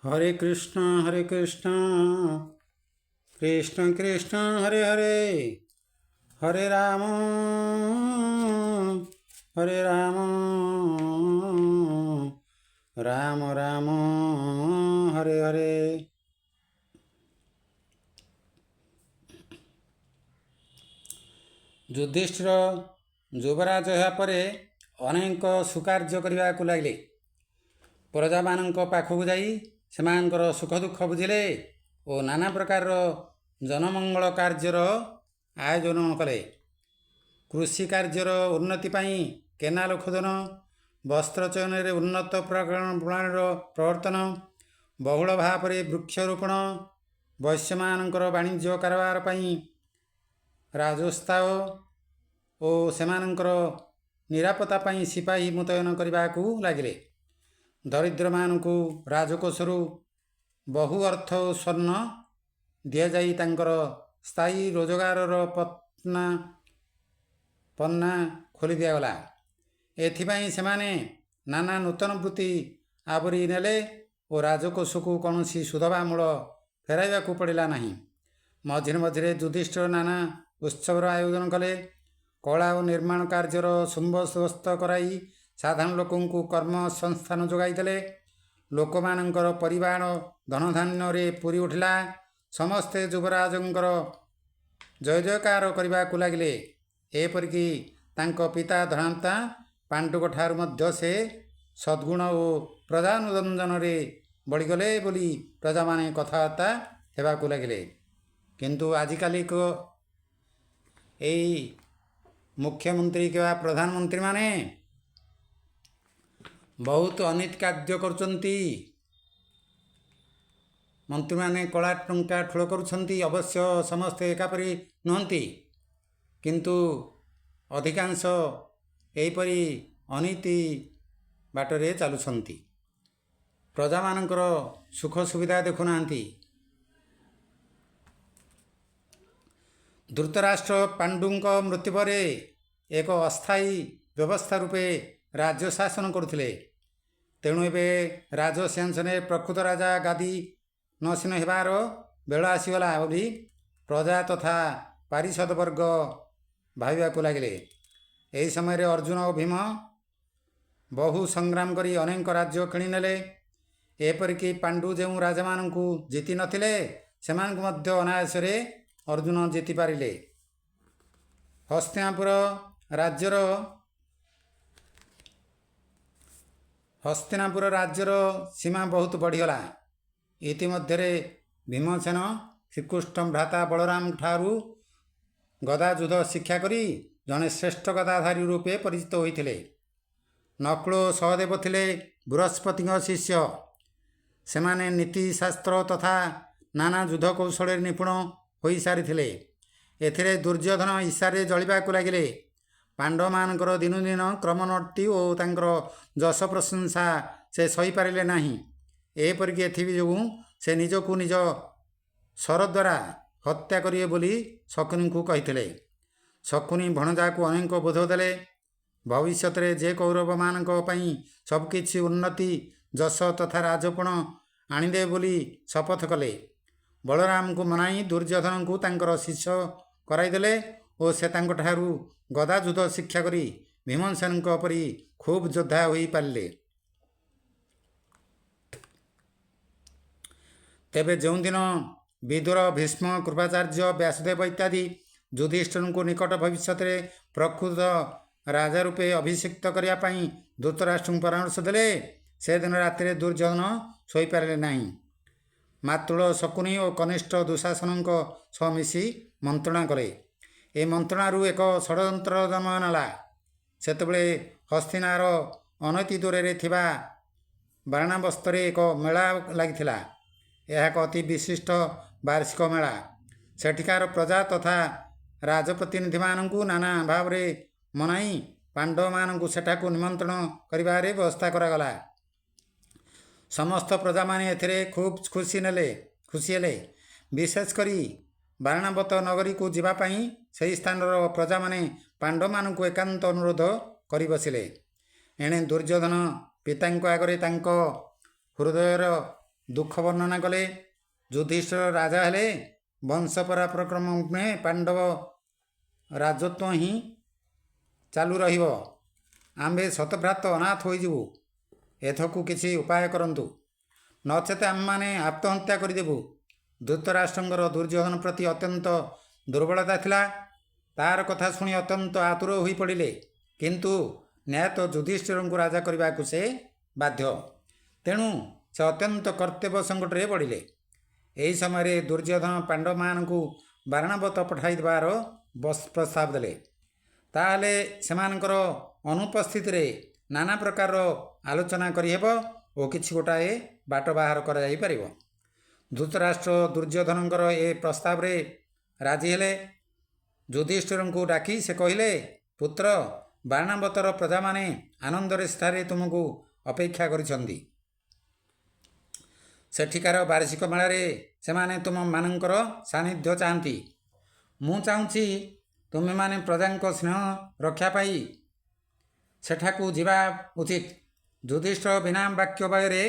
हरे कृष्ण कृष्ण कृष्ण हरे हरे हरे राम राम राम हरे हरे। ଯୁଧିଷ୍ଠିର ଯୁବରାଜ ହେବା ପରେ ଅନେକ ସୁକାର୍ଯ୍ୟ କରିବାକୁ ଲାଗିଲେ। ପ୍ରଜାମାନଙ୍କ ପାଖକୁ ଯାଇ ସେମାନଙ୍କର ସୁଖ ଦୁଃଖ ବୁଝିଲେ ଓ ନାନା ପ୍ରକାରର ଜନମଙ୍ଗଳ କାର୍ଯ୍ୟର ଆୟୋଜନ କଲେ। କୃଷି କାର୍ଯ୍ୟର ଉନ୍ନତି ପାଇଁ କେନାଲ ଖୋଦନ, ବସ୍ତ୍ର ଚୟନରେ ଉନ୍ନତ ପ୍ରଣାଳୀର ପ୍ରବର୍ତ୍ତନ, ବହୁଳ ଭାବରେ ବୃକ୍ଷରୋପଣ, ବୈଶ୍ୟମାନଙ୍କର ବାଣିଜ୍ୟ କାରବାର ପାଇଁ ରାଜୋତ୍ସାହ ଓ ସେମାନଙ୍କର ନିରାପତ୍ତା ପାଇଁ ସିପାହୀ ମୁତୟନ କରିବାକୁ ଲାଗିଲେ। ଦରିଦ୍ରମାନଙ୍କୁ ରାଜକୋଷରୁ ବହୁ ଅର୍ଥ ଓ ସ୍ୱର୍ଣ୍ଣ ଦିଆଯାଇ ତାଙ୍କର ସ୍ଥାୟୀ ରୋଜଗାରର ପନ୍ନା ଖୋଲି ଦିଆଗଲା। ଏଥିପାଇଁ ସେମାନେ ନାନା ନୂତନ ବୃତ୍ତି ଆବରି ନେଲେ ଓ ରାଜକୋଷକୁ କୌଣସି ସୁଧ ବା ମୂଳ ଫେରାଇବାକୁ ପଡ଼ିଲା ନାହିଁ। ମଝିରେ ମଝିରେ ଯୁଧିଷ୍ଠିର ନାନା ଉତ୍ସବର ଆୟୋଜନ କଲେ। କଳା ଓ ନିର୍ମାଣ କାର୍ଯ୍ୟର ସୁବନ୍ଦୋବସ୍ତ କରାଇ ସାଧାରଣ ଲୋକଙ୍କୁ କର୍ମ ସଂସ୍ଥାନ ଯୋଗାଇ ଦେଲେ। ଲୋକମାନଙ୍କର ପରିବାର ଧନଧାନ୍ୟରେ ପୂରି ଉଠିଲା। ସମସ୍ତେ ଯୁବରାଜଙ୍କର ଜୟ ଜୟକାର କରିବାକୁ ଲାଗିଲେ। ଏପରିକି ତାଙ୍କ ପିତା ଧର୍ମତା ପାଣ୍ଡୁଙ୍କଠାରୁ ମଧ୍ୟ ସେ ସଦ୍ଗୁଣ ଓ ପ୍ରଜାନୁରଞ୍ଜନରେ ବଳିଗଲେ ବୋଲି ପ୍ରଜାମାନେ କଥାବାର୍ତ୍ତା ହେବାକୁ ଲାଗିଲେ। କିନ୍ତୁ ଆଜିକାଲିକ ଏଇ ମୁଖ୍ୟମନ୍ତ୍ରୀ କିମ୍ବା ପ୍ରଧାନମନ୍ତ୍ରୀମାନେ ବହୁତ ଅନୀତି କାର୍ଯ୍ୟ କରୁଛନ୍ତି। ମନ୍ତ୍ରୀମାନେ କଳା ଟଙ୍କା ଠୁଳ କରୁଛନ୍ତି। ଅବଶ୍ୟ ସମସ୍ତେ ଏକାପରି ନୁହନ୍ତି, କିନ୍ତୁ ଅଧିକାଂଶ ଏହିପରି ଅନୀତି ବାଟରେ ଚାଲୁଛନ୍ତି। ପ୍ରଜାମାନଙ୍କର ସୁଖ ସୁବିଧା ଦେଖୁନାହାନ୍ତି। ଧୃତରାଷ୍ଟ୍ର ପାଣ୍ଡୁଙ୍କ ମୃତ୍ୟୁ ପରେ ଏକ ଅସ୍ଥାୟୀ ବ୍ୟବସ୍ଥା ରୂପେ ରାଜ୍ୟ ଶାସନ କରୁଥିଲେ। ତେଣୁ ଏବେ ରାଜସିଂହାସନରେ ପ୍ରକୃତ ରାଜା ଗାଦି ନସୀନ ହେବାର ବେଳ ଆସିଗଲା ବୋଲି ପ୍ରଜା ତଥା ପାରିଷଦ ବର୍ଗ ଭାବିବାକୁ ଲାଗିଲେ। ଏହି ସମୟରେ ଅର୍ଜୁନ ଓ ଭୀମ ବହୁ ସଂଗ୍ରାମ କରି ଅନେକ ରାଜ୍ୟ କିଣିନେଲେ। ଏପରିକି ପାଣ୍ଡୁ ଯେଉଁ ରାଜାମାନଙ୍କୁ ଜିତି ନଥିଲେ ସେମାନଙ୍କୁ ମଧ୍ୟ ଅନାୟାସରେ ଅର୍ଜୁନ ଜିତି ପାରିଲେ। ହସ୍ତିନାପୁର ରାଜ୍ୟର ସୀମା ବହୁତ ବଢ଼ିଗଲା। ଇତିମଧ୍ୟରେ ଭୀମସେନ ଶ୍ରୀକୃଷ୍ଣ ଭ୍ରାତା ବଳରାମ ଠାରୁ ଗଦା ଯୁଦ୍ଧ ଶିକ୍ଷା କରି ଜଣେ ଶ୍ରେଷ୍ଠ ଗଦାଧାରୀ ରୂପେ ପରିଚିତ ହୋଇଥିଲେ। ନକୁଳ ଓ ସହଦେବ ଥିଲେ ବୃହସ୍ପତିଙ୍କ ଶିଷ୍ୟ। ସେମାନେ ନୀତିଶାସ୍ତ୍ର ତଥା ନାନା ଯୁଦ୍ଧ କୌଶଳରେ ନିପୁଣ ହୋଇସାରିଥିଲେ। ଏଥିରେ ଦୁର୍ଯ୍ୟୋଧନ ଈର୍ଷାରେ ଜଳିବାକୁ ଲାଗିଲେ। ପାଣ୍ଡବମାନଙ୍କର ଦିନୁ ଦିନ କ୍ରମୋନ୍ନତି ଓ ତାଙ୍କର ଯଶ ପ୍ରଶଂସା ସେ ସହିପାରିଲେ ନାହିଁ। ଏପରିକି ଏଥିଯୋଗୁଁ ସେ ନିଜକୁ ନିଜ ଶର ଦ୍ୱାରା ହତ୍ୟା କରିବେ ବୋଲି ଶକୁନିଙ୍କୁ କହିଥିଲେ। ଶକୁନି ଭଣଜାକୁ ଅନେକ ବୋଧ ଦେଲେ। ଭବିଷ୍ୟତରେ ଯେ କୌରବମାନଙ୍କ ପାଇଁ ସବୁକିଛି ଉନ୍ନତି, ଯଶ ତଥା ରାଜପଣ ଆଣିଦେବେ ବୋଲି ଶପଥ କଲେ। ବଳରାମଙ୍କୁ ମନାଇ ଦୁର୍ଯ୍ୟୋଧନଙ୍କୁ ତାଙ୍କର ଶିଷ୍ୟ କରାଇଦେଲେ ଓ ସେ ତାଙ୍କଠାରୁ ଗଦା ଯୁଦ୍ଧ ଶିକ୍ଷା କରି ଭୀମସେନଙ୍କ ପରି ଖୁବ୍ ଯୋଦ୍ଧା ହୋଇପାରିଲେ। ତେବେ ଯେଉଁଦିନ ବିଦୁର, ଭୀଷ୍ମ, କୃପାଚାର୍ଯ୍ୟ, ବ୍ୟାସଦେବ ଇତ୍ୟାଦି ଯୁଧିଷ୍ଠିରଙ୍କୁ ନିକଟ ଭବିଷ୍ୟତରେ ପ୍ରକୃତ ରାଜା ରୂପେ ଅଭିଷିକ୍ତ କରିବା ପାଇଁ ଧୃତରାଷ୍ଟ୍ରଙ୍କୁ ପରାମର୍ଶ ଦେଲେ, ସେଦିନ ରାତିରେ ଦୁର୍ଯ୍ୟୋଧନ ଶୋଇପାରିଲେ ନାହିଁ। ମାତୃଳ ଶକୁନି ଓ କନିଷ୍ଠ ଦୁଃଶାସନଙ୍କ ସହ ମିଶି ମନ୍ତ୍ରଣା କଲେ। ଏ ମନ୍ତ୍ରଣାରୁ ଏକ ଷଡ଼ଯନ୍ତ୍ର ଜନ୍ମ ନେଲା। ସେତେବେଳେ ହସ୍ତିନାର ଅନତି ଦୂରରେ ଥିବା ବାରଣାବସ୍ତରେ ଏକ ମେଳା ଲାଗିଥିଲା। ଏହା ଏକ ଅତି ବିଶିଷ୍ଟ ବାର୍ଷିକ ମେଳା। ସେଠିକାର ପ୍ରଜା ତଥା ରାଜପ୍ରତିନିଧିମାନଙ୍କୁ ନାନା ଭାବରେ ମନାଇ ପାଣ୍ଡବମାନଙ୍କୁ ସେଠାକୁ ନିମନ୍ତ୍ରଣ କରିବାରେ ବ୍ୟବସ୍ଥା କରାଗଲା। ସମସ୍ତ ପ୍ରଜାମାନେ ଏଥିରେ ଖୁବ୍ ଖୁସି ହେଲେ। ବିଶେଷ କରି ବାରଣାବତ ନଗରୀକୁ ଯିବା ପାଇଁ ସେହି ସ୍ଥାନର ପ୍ରଜାମାନେ ପାଣ୍ଡବମାନଙ୍କୁ ଏକାନ୍ତ ଅନୁରୋଧ କରି ବସିଲେ। ଏଣେ ଦୁର୍ଯ୍ୟୋଧନ ପିତାଙ୍କ ଆଗରେ ତାଙ୍କ ହୃଦୟର ଦୁଃଖ ବର୍ଣ୍ଣନା କଲେ। ଯୁଧିଷ୍ଠିର ରାଜା ହେଲେ ବଂଶ ପରାକ୍ରମ ନୁହେଁ, ପାଣ୍ଡବ ରାଜତ୍ୱ ହିଁ ଚାଲୁ ରହିବ। ଆମ୍ଭେ ଶତଭ୍ରାତ ଅନାଥ ହୋଇଯିବୁ। ଏଥକୁ କିଛି ଉପାୟ କରନ୍ତୁ, ନଚେତ ଆମମାନେ ଆତ୍ମହତ୍ୟା କରିଦେବୁ। ଧୃତରାଷ୍ଟ୍ରଙ୍କର ଦୁର୍ଯ୍ୟୋଧନ ପ୍ରତି ଅତ୍ୟନ୍ତ ଦୁର୍ବଳତା ଥିଲା। ତାର କଥା ଶୁଣି ଅତ୍ୟନ୍ତ ଆତୁର ହୋଇପଡ଼ିଲେ। କିନ୍ତୁ ନ୍ୟାୟତଃ ଯୁଧିଷ୍ଠିରଙ୍କୁ ରାଜା କରିବାକୁ ସେ ବାଧ୍ୟ। ତେଣୁ ସେ ଅତ୍ୟନ୍ତ କର୍ତ୍ତବ୍ୟ ସଙ୍କଟରେ ପଡ଼ିଲେ। ଏହି ସମୟରେ ଦୁର୍ଯ୍ୟୋଧନ ପାଣ୍ଡବମାନଙ୍କୁ ବାରଣାବତ ପଠାଇ ଦେବାର ପ୍ରସ୍ତାବ ଦେଲେ। ତାହେଲେ ସେମାନଙ୍କର ଅନୁପସ୍ଥିତିରେ ନାନା ପ୍ରକାରର ଆଲୋଚନା କରିହେବ ଓ କିଛି ଗୋଟାଏ ବାଟ ବାହାର କରାଯାଇପାରିବ। ଧୃତରାଷ୍ଟ୍ର ଦୁର୍ଯ୍ୟୋଧନଙ୍କର ଏ ପ୍ରସ୍ତାବରେ ରାଜି ହେଲେ। ଯୁଧିଷ୍ଠିରଙ୍କୁ ଡାକି ସେ କହିଲେ, ପୁତ୍ର, ବାରଣାବତର ପ୍ରଜାମାନେ ଆନନ୍ଦରେ ସେଠାରେ ତୁମକୁ ଅପେକ୍ଷା କରିଛନ୍ତି। ସେଠିକାର ବାର୍ଷିକ ମେଳାରେ ସେମାନେ ତୁମମାନଙ୍କର ସାନ୍ନିଧ୍ୟ ଚାହାନ୍ତି। ମୁଁ ଚାହୁଁଛି ତୁମେମାନେ ପ୍ରଜାଙ୍କ ସ୍ନେହ ରକ୍ଷା ପାଇଁ ସେଠାକୁ ଯିବା ଉଚିତ। ଯୁଧିଷ୍ଠିର ବିନା ବାକ୍ୟ ବଳରେ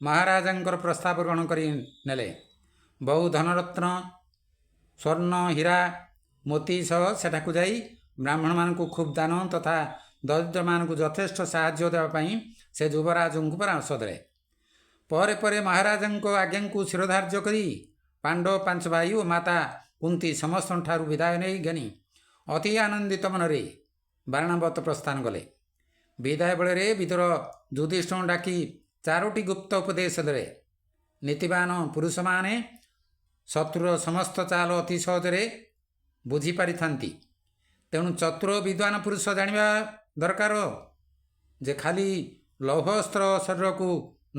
ମହାରାଜାଙ୍କର ପ୍ରସ୍ତାବ ଗ୍ରହଣ କରି ନେଲେ। ବହୁ ଧନରତ୍ନ, ସ୍ୱର୍ଣ୍ଣ, ହୀରା, ମୋତି ସହ ସେଠାକୁ ଯାଇ ବ୍ରାହ୍ମଣମାନଙ୍କୁ ଖୁବ୍ ଦାନ ତଥା ଦରିଦ୍ରମାନଙ୍କୁ ଯଥେଷ୍ଟ ସାହାଯ୍ୟ ଦେବା ପାଇଁ ସେ ଯୁବରାଜଙ୍କୁ ପରାମର୍ଶ ଦେଲେ। ପରେ ପରେ ମହାରାଜାଙ୍କ ଆଜ୍ଞାକୁ ଶିରୋଧାର୍ଯ୍ୟ କରି ପାଣ୍ଡବ ପାଞ୍ଚ ଭାଇ ଓ ମାତା କୁନ୍ତୀ ସମସ୍ତଙ୍କଠାରୁ ବିଦାୟ ନେଇ ଘେନି ଅତି ଆନନ୍ଦିତ ମନରେ ବାରଣାବତ ପ୍ରସ୍ଥାନ କଲେ। ବିଦାୟ ବେଳରେ ବିଦୁର ଯୁଧିଷ୍ଠିରଙ୍କୁ ଡାକି ଚାରୋଟି ଗୁପ୍ତ ଉପଦେଶ ଦେଲେ। ନୀତିବାନ ପୁରୁଷମାନେ ଶତ୍ରୁର ସମସ୍ତ ଚାଲ ଅତି ସହଜରେ ବୁଝିପାରିଥାନ୍ତି। ତେଣୁ ଚତୁର ବିଦ୍ୱାନ ପୁରୁଷ ଜାଣିବା ଦରକାର ଯେ ଖାଲି ଲୌହସ୍ତ୍ର ଶରୀରକୁ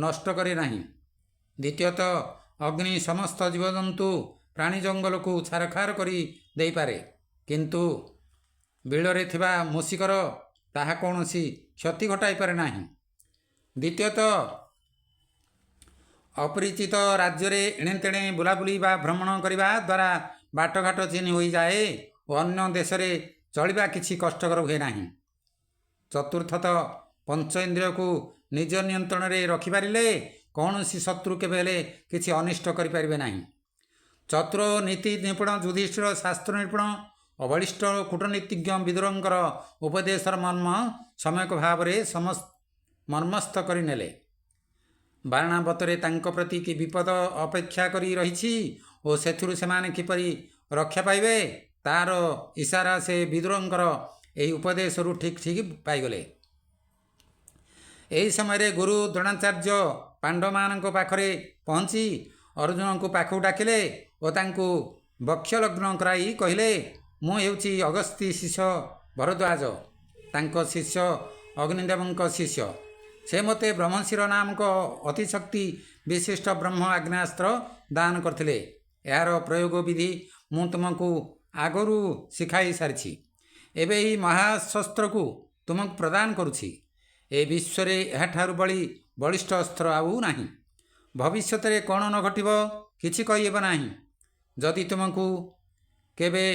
ନଷ୍ଟ କରେ ନାହିଁ। ଦ୍ୱିତୀୟତଃ ଅଗ୍ନି ସମସ୍ତ ଜୀବଜନ୍ତୁ ପ୍ରାଣୀ ଜଙ୍ଗଲକୁ ଛାରଖାର କରି ଦେଇପାରେ, କିନ୍ତୁ ବିଳରେ ଥିବା ମୂଷିକର ତାହା କୌଣସି କ୍ଷତି ଘଟାଇପାରେ ନାହିଁ। ଦ୍ୱିତୀୟତଃ ଅପରିଚିତ ରାଜ୍ୟରେ ଏଣେତେଣେ ବୁଲାବୁଲି ବା ଭ୍ରମଣ କରିବା ଦ୍ୱାରା ବାଟଘାଟ ଚିହ୍ନି ହୋଇଯାଏ ଓ ଅନ୍ୟ ଦେଶରେ ଚଳିବା କିଛି କଷ୍ଟକର ହୁଏ ନାହିଁ। ଚତୁର୍ଥତଃ ପଞ୍ଚ ଇନ୍ଦ୍ରିୟକୁ ନିଜ ନିୟନ୍ତ୍ରଣରେ ରଖିପାରିଲେ କୌଣସି ଶତ୍ରୁ କେବେ ହେଲେ କିଛି ଅନିଷ୍ଟ କରିପାରିବେ ନାହିଁ। ଚତୁର ନୀତି ନିପୁଣ ଯୁଧିଷ୍ଠିର ଶାସ୍ତ୍ର ନିପୁଣ ଓ ବଳିଷ୍ଠ କୂଟନୀତିଜ୍ଞ ବିଦୁରଙ୍କର ଉପଦେଶର ମର୍ମ ସମ୍ୟକ ଭାବରେ ମର୍ମସ୍ଥ କରିନେଲେ। ବାରଣାବତରେ ତାଙ୍କ ପ୍ରତି କି ବିପଦ ଅପେକ୍ଷା କରି ରହିଛି ଓ ସେଥିରୁ ସେମାନେ କିପରି ରକ୍ଷା ପାଇବେ ତାର ଇସାରା ସେ ବିଦୁରଙ୍କର ଏହି ଉପଦେଶରୁ ଠିକ୍ ପାଇଗଲେ। ଏହି ସମୟରେ ଗୁରୁ ଦ୍ରୋଣାଚାର୍ଯ୍ୟ ପାଣ୍ଡବମାନଙ୍କ ପାଖରେ ପହଞ୍ଚି ଅର୍ଜୁନଙ୍କୁ ପାଖକୁ ଡାକିଲେ ଓ ତାଙ୍କୁ ବକ୍ଷଲଗ୍ନ କରାଇ କହିଲେ, ମୁଁ ହେଉଛି ଅଗସ୍ତ୍ୟ ଶିଷ୍ୟ ଭରଦ୍ୱାଜ, ତାଙ୍କ ଶିଷ୍ୟ ଅଗ୍ନିଦେବଙ୍କ ଶିଷ୍ୟ। ସେ ମୋତେ ବ୍ରହ୍ମଶିର ନାମକ ଅତିଶକ୍ତି ବିଶିଷ୍ଟ ବ୍ରହ୍ମ ଆଗ୍ନେୟାସ୍ତ୍ର ଦାନ କରିଥିଲେ। ଏହାର ପ୍ରୟୋଗ ବିଧି ମୁଁ ତୁମକୁ ଆଗରୁ ଶିଖାଇ ସାରିଛି। ଏବେ ଏହି ମହାଶସ୍ତ୍ରକୁ ତୁମକୁ ପ୍ରଦାନ କରୁଛି। ଏ ବିଶ୍ୱରେ ଏହାଠାରୁ ବଳିଷ୍ଠ ଅସ୍ତ୍ର ଆଉ ନାହିଁ। ଭବିଷ୍ୟତରେ କ'ଣ ନ ଘଟିବ କିଛି କହିହେବ ନାହିଁ। ଯଦି ତୁମକୁ କେବେ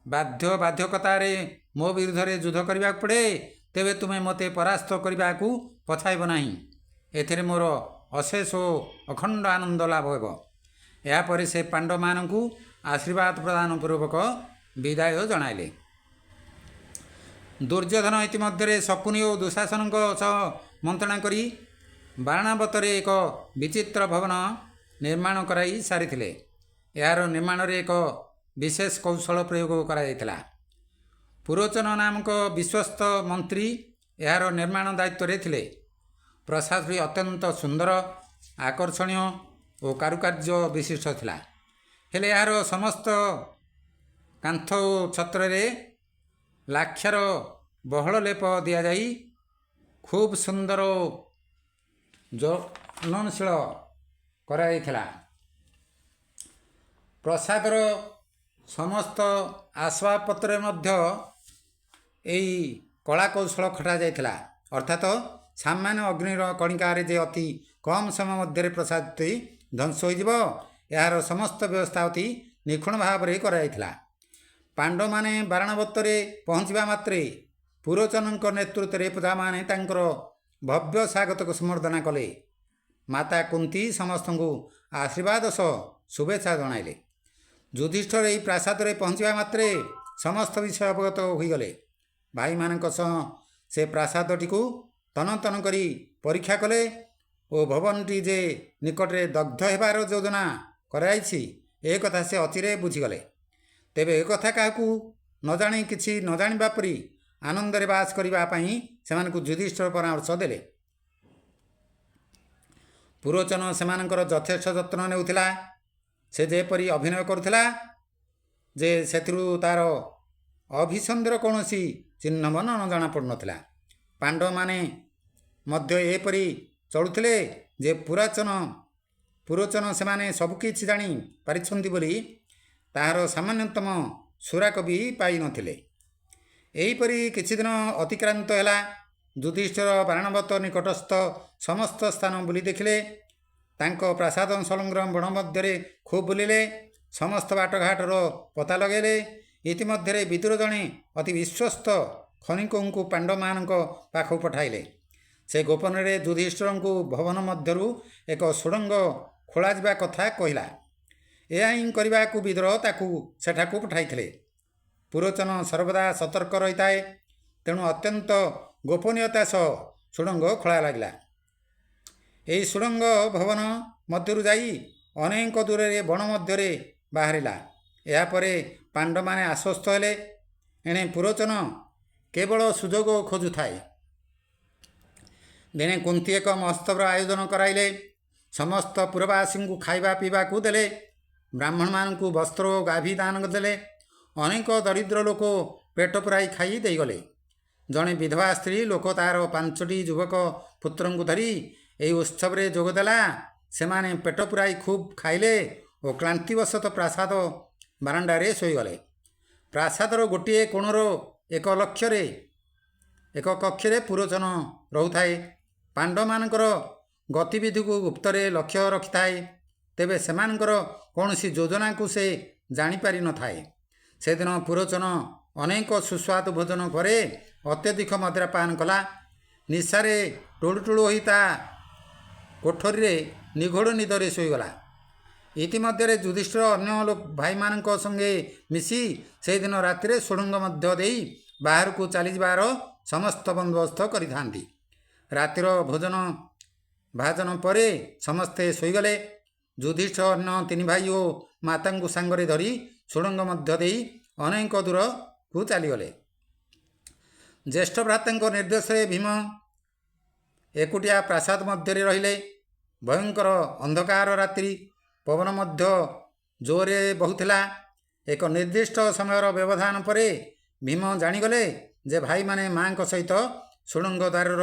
ବାଧ୍ୟକତାରେ ମୋ ବିରୁଦ୍ଧରେ ଯୁଦ୍ଧ କରିବାକୁ ପଡ଼େ, ତେବେ ତୁମେ ମୋତେ ପରାସ୍ତ କରିବାକୁ ପଛାଇବ ନାହିଁ। ଏଥିରେ ମୋର ଅଶେଷ ଓ ଅଖଣ୍ଡ ଆନନ୍ଦ ଲାଭ ହେବ। ଏହାପରେ ସେ ପାଣ୍ଡବମାନଙ୍କୁ ଆଶୀର୍ବାଦ ପ୍ରଦାନ ପୂର୍ବକ ବିଦାୟ ଜଣାଇଲେ। ଦୁର୍ଯ୍ୟୋଧନ ଇତିମଧ୍ୟରେ ଶକୁନି ଓ ଦୁଃଶାସନଙ୍କ ସହ ମନ୍ତ୍ରଣା କରି ବାରଣାବତରେ ଏକ ବିଚିତ୍ର ଭବନ ନିର୍ମାଣ କରାଇ ସାରିଥିଲେ। ଏହାର ନିର୍ମାଣରେ ଏକ ବିଶେଷ କୌଶଳ ପ୍ରୟୋଗ କରାଯାଇଥିଲା। ପୁରୋଚନ ନାମକ ବିଶ୍ୱସ୍ତ ମନ୍ତ୍ରୀ ଏହାର ନିର୍ମାଣ ଦାୟିତ୍ୱରେ ଥିଲେ। ପ୍ରାସାଦଟି ଅତ୍ୟନ୍ତ ସୁନ୍ଦର, ଆକର୍ଷଣୀୟ ଓ କାରୁକାର୍ଯ୍ୟ ବିଶିଷ୍ଟ ଥିଲା। ହେଲେ ଏହାର ସମସ୍ତ କାନ୍ଥ ଓ ଛତ୍ରରେ ଲାକ୍ଷାର ବହଳ ଲେପ ଦିଆଯାଇ ଖୁବ୍ ସୁନ୍ଦର ଓ ଜ୍ୱଳନଶୀଳ କରାଯାଇଥିଲା। ପ୍ରାସାଦର ସମସ୍ତ ଆସବାବପତ୍ରରେ ମଧ୍ୟ ଏହି କଳା କୌଶଳ ଖଟାଯାଇଥିଲା। ଅର୍ଥାତ୍ ସାମାନ୍ୟ ଅଗ୍ନିର କଣିକାରେ ଯେ ଅତି କମ୍ ସମୟ ମଧ୍ୟରେ ପ୍ରାସାଦଟି ଧ୍ୱଂସ ହୋଇଯିବ, ଏହାର ସମସ୍ତ ବ୍ୟବସ୍ଥା ଅତି ନିଖୁଣ ଭାବରେ କରାଯାଇଥିଲା। ପାଣ୍ଡବମାନେ ବାରଣାବତରେ ପହଞ୍ଚିବା ମାତ୍ରେ ପୁରୋଚନଙ୍କ ନେତୃତ୍ୱରେ ପ୍ରଜାମାନେ ତାଙ୍କର ଭବ୍ୟ ସ୍ୱାଗତକୁ ସମ୍ବର୍ଦ୍ଧନା କଲେ। ମାତା କୁନ୍ତୀ ସମସ୍ତଙ୍କୁ ଆଶୀର୍ବାଦ ସହ ଶୁଭେଚ୍ଛା ଜଣାଇଲେ। ଯୁଧିଷ୍ଠିର ଏହି ପ୍ରାସାଦରେ ପହଞ୍ଚିବା ମାତ୍ରେ ସମସ୍ତ ବିଷୟ ଅବଗତ ହୋଇଗଲେ। ଭାଇମାନଙ୍କ ସହ ସେ ପ୍ରାସାଦଟିକୁ ତନ୍ନ କରି ପରୀକ୍ଷା କଲେ ଓ ଭବନଟି ଯେ ନିକଟରେ ଦଗ୍ଧ ହେବାର ଯୋଜନା କରାଯାଇଛି ଏ କଥା ସେ ଅଚିରେ ବୁଝିଗଲେ। ତେବେ ଏକଥା କାହାକୁ ନ ଜାଣି କିଛି ନ ଜାଣିବା ପରି ଆନନ୍ଦରେ ବାସ କରିବା ପାଇଁ ସେମାନଙ୍କୁ ଯୁଧିଷ୍ଠିର ପରାମର୍ଶ ଦେଲେ। ପୁରୋଚନ ସେମାନଙ୍କର ଯଥେଷ୍ଟ ଯତ୍ନ ନେଉଥିଲା। ସେ ଯେପରି ଅଭିନୟ କରୁଥିଲା ଯେ ସେଥିରୁ ତା'ର ଅଭିସନ୍ଧିର କୌଣସି ଚିହ୍ନବର୍ଣ୍ଣ ଜଣାପଡ଼ୁନଥିଲା। ପାଣ୍ଡବମାନେ ମଧ୍ୟ ଏପରି ଚଳୁଥିଲେ ଯେ ପୁରୋଚନ ସେମାନେ ସବୁକିଛି ଜାଣି ପାରିଛନ୍ତି ବୋଲି ତାହାର ସାମାନ୍ୟତମ ସୁରାକ ବି ପାଇନଥିଲେ। ଏହିପରି କିଛିଦିନ ଅତିକ୍ରାନ୍ତ ହେଲା। ଯୁଧିଷ୍ଠିର ବାରାଣବତ ନିକଟସ୍ଥ ସମସ୍ତ ସ୍ଥାନ ବୁଲି ଦେଖିଲେ। ତାଙ୍କ ପ୍ରାସାଦ ସଂଲଗ୍ନ ବଣ ମଧ୍ୟରେ ଖୁବ୍ ବୁଲିଲେ। ସମସ୍ତ ବାଟଘାଟର ପତା ଲଗାଇଲେ। ଇତିମଧ୍ୟରେ ବିଦୁର ଜଣେ ଅତି ବିଶ୍ୱସ୍ତ ଖଣିକଙ୍କୁ ପାଣ୍ଡବମାନଙ୍କ ପାଖକୁ ପଠାଇଲେ। ସେ ଗୋପନରେ ଯୁଧିଷ୍ଠିରଙ୍କୁ ଭବନ ମଧ୍ୟରୁ ଏକ ସୁଡ଼ଙ୍ଗ ଖୋଳାଯିବା କଥା କହିଲା। ଏହା ହିଁ କରିବାକୁ ବିଦୁର ତାକୁ ସେଠାକୁ ପଠାଇଥିଲେ। ପୁରୋଚନ ସର୍ବଦା ସତର୍କ ରହିଥାଏ। ତେଣୁ ଅତ୍ୟନ୍ତ ଗୋପନୀୟତା ସହ ସୁଡ଼ଙ୍ଗ ଖୋଳା ଲାଗିଲା। ଏହି ସୁଡ଼ଙ୍ଗ ଭବନ ମଧ୍ୟରୁ ଯାଇ ଅନେକ ଦୂରରେ ବଣ ମଧ୍ୟରେ ବାହାରିଲା। ଏହାପରେ ପାଣ୍ଡବମାନେ ଆଶ୍ୱସ୍ତ ହେଲେ। ଏଣେ ପୁରୋଚନ କେବଳ ସୁଯୋଗ ଖୋଜୁଥାଏ। ଦିନେ କୁନ୍ତୀ ଏକ ମହୋତ୍ସବର ଆୟୋଜନ କରାଇଲେ। ସମସ୍ତ ପୁରବାସୀଙ୍କୁ ଖାଇବା ପିଇବାକୁ ଦେଲେ। ବ୍ରାହ୍ମଣମାନଙ୍କୁ ବସ୍ତ୍ର ଓ ଗାଭୀ ଦାନ ଦେଲେ। ଅନେକ ଦରିଦ୍ର ଲୋକ ପେଟ ପୁରାଇ ଖାଇ ଦେଇଗଲେ। ଜଣେ ବିଧବା ସ୍ତ୍ରୀ ଲୋକ ତା'ର 5ଟି ଯୁବକ ପୁତ୍ରଙ୍କୁ ଧରି ଏହି ଉତ୍ସବରେ ଯୋଗ ଦେଲା। ସେମାନେ ପେଟ ପୁରାଇ ଖୁବ୍ ଖାଇଲେ ଓ କ୍ଳାନ୍ତିବଶତଃ ପ୍ରାସାଦ ବାରଣ୍ଡାରେ ଶୋଇଗଲେ। ପ୍ରାସାଦର ଗୋଟିଏ କୋଣର ଏକ କକ୍ଷରେ ପୁରୋଚନ ରହୁଥାଏ। ପାଣ୍ଡବମାନଙ୍କର ଗତିବିଧିକୁ ଗୁପ୍ତରେ ଲକ୍ଷ୍ୟ ରଖିଥାଏ। ତେବେ ସେମାନଙ୍କର କୌଣସି ଯୋଜନାକୁ ସେ ଜାଣିପାରିନଥାଏ। ସେଦିନ ପୁରୋଚନ ଅନେକ ସୁସ୍ୱାଦୁ ଭୋଜନ ପରେ ଅତ୍ୟଧିକ ମଦିରା ପାନ କଲା। ନିଶାରେ ଟୁଳୁଟୁଳୁ ହୋଇ ତା କୋଠରୀରେ ନିଘୋଡ଼ ନିଦରେ ଶୋଇଗଲା। ଇତିମଧ୍ୟରେ ଯୁଧିଷ୍ଠିର ଅନ୍ୟ ଭାଇମାନଙ୍କ ସଙ୍ଗେ ମିଶି ସେହିଦିନ ରାତିରେ ସୁଡ଼ଙ୍ଗ ମଧ୍ୟ ଦେଇ ବାହାରକୁ ଚାଲିଯିବାର ସମସ୍ତ ବନ୍ଦୋବସ୍ତ କରିଥାନ୍ତି। ରାତିର ଭାଜନ ପରେ ସମସ୍ତେ ଶୋଇଗଲେ। ଯୁଧିଷ୍ଠିର ଅନ୍ୟ 3 ଭାଇ ଓ ମାତାଙ୍କୁ ସାଙ୍ଗରେ ଧରି ସୁଡ଼ଙ୍ଗ ମଧ୍ୟ ଦେଇ ଅନେକ ଦୂରକୁ ଚାଲିଗଲେ। ଜ୍ୟେଷ୍ଠ ଭ୍ରାତାଙ୍କ ନିର୍ଦ୍ଦେଶରେ ଭୀମ ଏକୁଟିଆ ପ୍ରାସାଦ ମଧ୍ୟରେ ରହିଲେ। ଭୟଙ୍କର ଅନ୍ଧକାର ରାତ୍ରି। ପବନ ମଧ୍ୟ ଜୋରରେ ବହୁଥିଲା। ଏକ ନିର୍ଦ୍ଦିଷ୍ଟ ସମୟର ବ୍ୟବଧାନ ପରେ ଭୀମ ଜାଣିଗଲେ ଯେ ଭାଇମାନେ ମାଙ୍କ ସହିତ ସୁଡ଼ଙ୍ଗ ଦ୍ୱାରର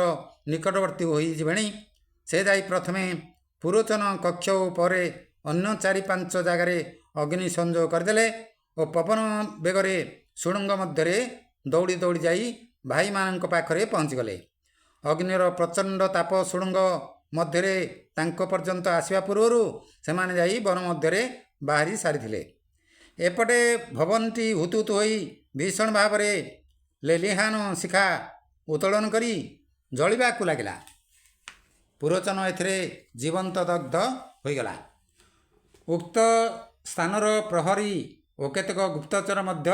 ନିକଟବର୍ତ୍ତୀ ହୋଇଯିବେଣି। ସେ ଯାଇ ପ୍ରଥମେ ପୁରୋଚନ କକ୍ଷ ଓ ପରେ ଅନ୍ୟ 4-5 ଜାଗାରେ ଅଗ୍ନି ସଂଯୋଗ କରିଦେଲେ ଓ ପବନ ବେଗରେ ସୁଡ଼ଙ୍ଗ ମଧ୍ୟରେ ଦୌଡ଼ି ଦୌଡ଼ି ଯାଇ ଭାଇମାନଙ୍କ ପାଖରେ ପହଞ୍ଚିଗଲେ। ଅଗ୍ନିର ପ୍ରଚଣ୍ଡ ତାପ ସୁଡ଼ଙ୍ଗ ମଧ୍ୟରେ ତାଙ୍କ ପର୍ଯ୍ୟନ୍ତ ଆସିବା ପୂର୍ବରୁ ସେମାନେ ଯାଇ ବନ ମଧ୍ୟରେ ବାହାରି ସାରିଥିଲେ। ଏପଟେ ଭବନଟି ହୁତୁହୁତୁ ହୋଇ ଭୀଷଣ ଭାବରେ ଲେଲିହାନ ଶିଖା ଉତ୍ତୋଳନ କରି ଜଳିବାକୁ ଲାଗିଲା। ପୁରୋଚନ ଏଥିରେ ଜୀବନ୍ତ ଦଗ୍ଧ ହୋଇଗଲା। ଉକ୍ତ ସ୍ଥାନର ପ୍ରହରୀ ଓ କେତେକ ଗୁପ୍ତଚର ମଧ୍ୟ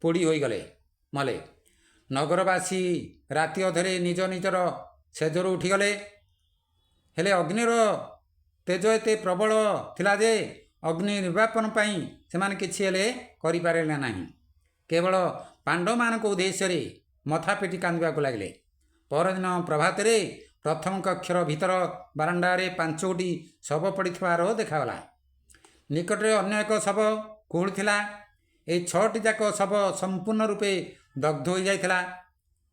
ପୋଡ଼ି ହୋଇଗଲେ ମଲେ। ନଗରବାସୀ ରାତି ଅଧରେ ନିଜ ନିଜର ସେଜରୁ ଉଠିଗଲେ। ହେଲେ ଅଗ୍ନିର ତେଜ ଏତେ ପ୍ରବଳ ଥିଲା ଯେ ଅଗ୍ନି ନିର୍ବାପନ ପାଇଁ ସେମାନେ କିଛି ହେଲେ କରିପାରିଲେ ନାହିଁ। କେବଳ ପାଣ୍ଡବମାନଙ୍କ ଉଦ୍ଦେଶ୍ୟରେ ମଥା ପିଟି କାନ୍ଦିବାକୁ ଲାଗିଲେ। ପରଦିନ ପ୍ରଭାତରେ ପ୍ରଥମ କକ୍ଷର ଭିତର ବାରଣ୍ଡାରେ 5ଗୋଟି ଶବ ପଡ଼ିଥିବାର ଦେଖାଗଲା। ନିକଟରେ ଅନ୍ୟ ଏକ ଶବ କୁହୁଳିଥିଲା। ଏହି 6ଟି ଯାକ ଶବ ସମ୍ପୂର୍ଣ୍ଣ ରୂପେ ଦଗ୍ଧ ହୋଇଯାଇଥିଲା।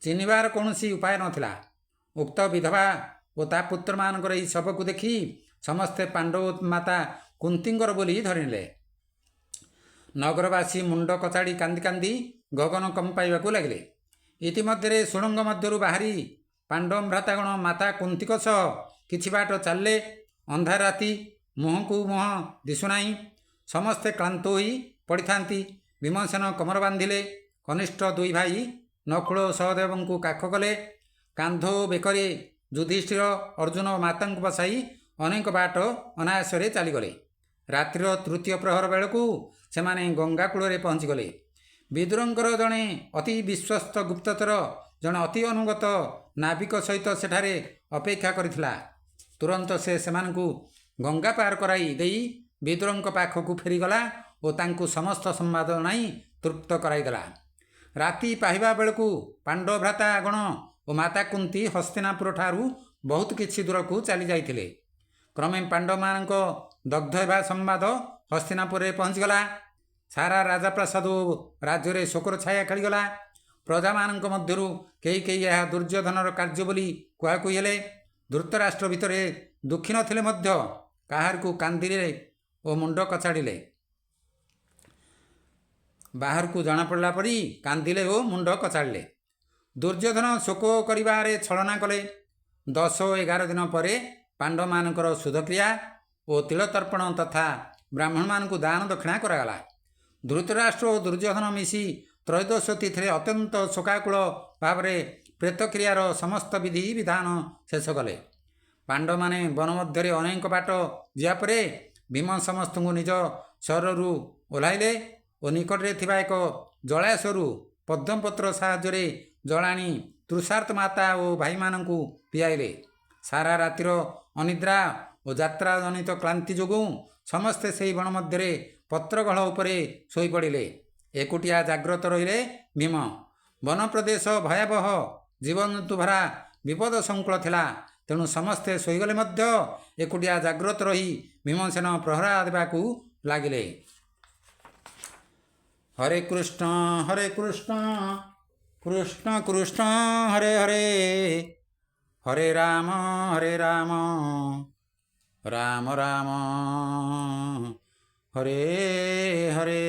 ଚିହ୍ନିବାର କୌଣସି ଉପାୟ ନଥିଲା। ଉକ୍ତ ବିଧବା ଓ ତା ପୁତ୍ରମାନଙ୍କର ଏହି ଶବକୁ ଦେଖି ସମସ୍ତେ ପାଣ୍ଡବ ମାତା କୁନ୍ତୀଙ୍କର ବୋଲି ଧରିନେଲେ। ନଗରବାସୀ ମୁଣ୍ଡ କଚାଡ଼ି କାନ୍ଦି କାନ୍ଦି ଗଗନ କମ୍ପାଇବାକୁ ଲାଗିଲେ। ଇତିମଧ୍ୟରେ ସୁଡ଼ଙ୍ଗ ମଧ୍ୟରୁ ବାହାରି ପାଣ୍ଡବ ଭ୍ରାତାଗଣ ମାତା କୁନ୍ତୀଙ୍କ ସହ କିଛି ବାଟ ଚାଲିଲେ। ଅନ୍ଧାର ରାତି, ମୁହଁକୁ ମୁହଁ ଦିଶୁନାହିଁ। ସମସ୍ତେ କ୍ଳାନ୍ତ ହୋଇ ପଡ଼ିଥାନ୍ତି। ଭୀମସେନ କମର ବାନ୍ଧିଲେ। କନିଷ୍ଠ 2 ଭାଇ ନକୁଳ ଓ ସହଦେବଙ୍କୁ କାଖ କଲେ। କାନ୍ଧ ଓ ବେକରେ ଯୁଧିଷ୍ଠିର, ଅର୍ଜୁନ ଓ ମାତାଙ୍କୁ ବସାଇ ଅନେକ ବାଟ ଅନାୟାସରେ ଚାଲିଗଲେ। ରାତ୍ରିର ତୃତୀୟ ପ୍ରହର ବେଳକୁ ସେମାନେ ଗଙ୍ଗା କୂଳରେ ପହଞ୍ଚିଗଲେ। ବିଦୁରଙ୍କର ଜଣେ ଅତି ବିଶ୍ୱସ୍ତ ଗୁପ୍ତଚର ଜଣେ ଅତି ଅନୁଗତ ନାବିକ ସହିତ ସେଠାରେ ଅପେକ୍ଷା କରିଥିଲା। ତୁରନ୍ତ ସେ ସେମାନଙ୍କୁ ଗଙ୍ଗା ପାର କରାଇ ଦେଇ ବିଦୁରଙ୍କ ପାଖକୁ ଫେରିଗଲା ଓ ତାଙ୍କୁ ସମସ୍ତ ସମ୍ବାଦ ଜଣାଇ ତୃପ୍ତ କରାଇଦେଲା। ରାତି ପାହିବା ବେଳକୁ ପାଣ୍ଡବ ଭ୍ରାତାଗଣ ଓ ମାତା କୁନ୍ତୀ ହସ୍ତିନାପୁର ଠାରୁ ବହୁତ କିଛି ଦୂରକୁ ଚାଲି ଯାଇଥିଲେ। କ୍ରମେ ପାଣ୍ଡବମାନଙ୍କ ଦଗ୍ଧ ହେବା ସମ୍ବାଦ ହସ୍ତିନାପୁରରେ ପହଞ୍ଚିଗଲା। ସାରା ରାଜପ୍ରାସାଦ ଓ ରାଜ୍ୟରେ ଶୋକର ଛାୟା ଖେଳିଗଲା। ପ୍ରଜାମାନଙ୍କ ମଧ୍ୟରୁ କେହି କେହି ଏହା ଦୁର୍ଯ୍ୟୋଧନର କାର୍ଯ୍ୟ ବୋଲି କୁହାକୁହି ହେଲେ। ଧୃତରାଷ୍ଟ୍ର ଭିତରେ ଦୁଃଖୀ ନଥିଲେ ମଧ୍ୟ କାହାରିକୁ କାନ୍ଦିଲେ ଓ ମୁଣ୍ଡ କଚାଡ଼ିଲେ। ବାହାରକୁ ଜଣାପଡ଼ିଲା ପରି କାନ୍ଦିଲେ ଓ ମୁଣ୍ଡ କଚାଡ଼ିଲେ। ଦୁର୍ଯ୍ୟୋଧନ ଶୋକ କରିବାରେ ଛଳନା କଲେ। 10 ଓ 11 ଦିନ ପରେ ପାଣ୍ଡବମାନଙ୍କର ଶୁଦ୍ଧକ୍ରିୟା ଓ ତିଳତର୍ପଣ ତଥା ବ୍ରାହ୍ମଣମାନଙ୍କୁ ଦାନ ଦକ୍ଷିଣା କରାଗଲା। ଧୃତରାଷ୍ଟ୍ର ଓ ଦୁର୍ଯ୍ୟୋଧନ ମିଶି ତ୍ରୟୋଦଶ ତିଥିରେ ଅତ୍ୟନ୍ତ ଶୋକାକୁଳ ଭାବରେ ପ୍ରେତକ୍ରିୟାର ସମସ୍ତ ବିଧି ବିଧାନ ଶେଷ କଲେ। ପାଣ୍ଡବମାନେ ବନ ମଧ୍ୟରେ ଅନେକ ବାଟ ଯିବା ପରେ ଭୀମ ସମସ୍ତଙ୍କୁ ନିଜ ସହରରୁ ଓହ୍ଲାଇଲେ ଓ ନିକଟରେ ଥିବା ଏକ ଜଳାଶୟରୁ ପଦ୍ମପତ୍ର ସାହାଯ୍ୟରେ ଜଳାଣି ତୃଷାର୍ତ୍ତ ମାତା ଓ ଭାଇମାନଙ୍କୁ ପିଆଇଲେ। ସାରା ରାତିର ଅନିଦ୍ରା ଓ ଯାତ୍ରା ଜନିତ କ୍ଳାନ୍ତି ଯୋଗୁଁ ସମସ୍ତେ ସେହି ବଣ ମଧ୍ୟରେ ପତ୍ରଗହଳ ଉପରେ ଶୋଇପଡ଼ିଲେ। ଏକୁଟିଆ ଜାଗ୍ରତ ରହିଲେ ଭୀମ। ବନ ପ୍ରଦେଶ ଭୟାବହ ଜୀବଜନ୍ତୁ ଭରା ବିପଦ ସଂକୁଳ ଥିଲା। ତେଣୁ ସମସ୍ତେ ଶୋଇଗଲେ ମଧ୍ୟ ଏକୁଟିଆ ଜାଗ୍ରତ ରହି ଭୀମସେନ ପ୍ରହରା ଦେବାକୁ ଲାଗିଲେ। ହରେ କୃଷ୍ଣ କୃଷ୍ଣ କୃଷ୍ଣ ହରେ ହରେ, ହରେ ରାମ ରାମ ରାମ ହରେ ହରେ।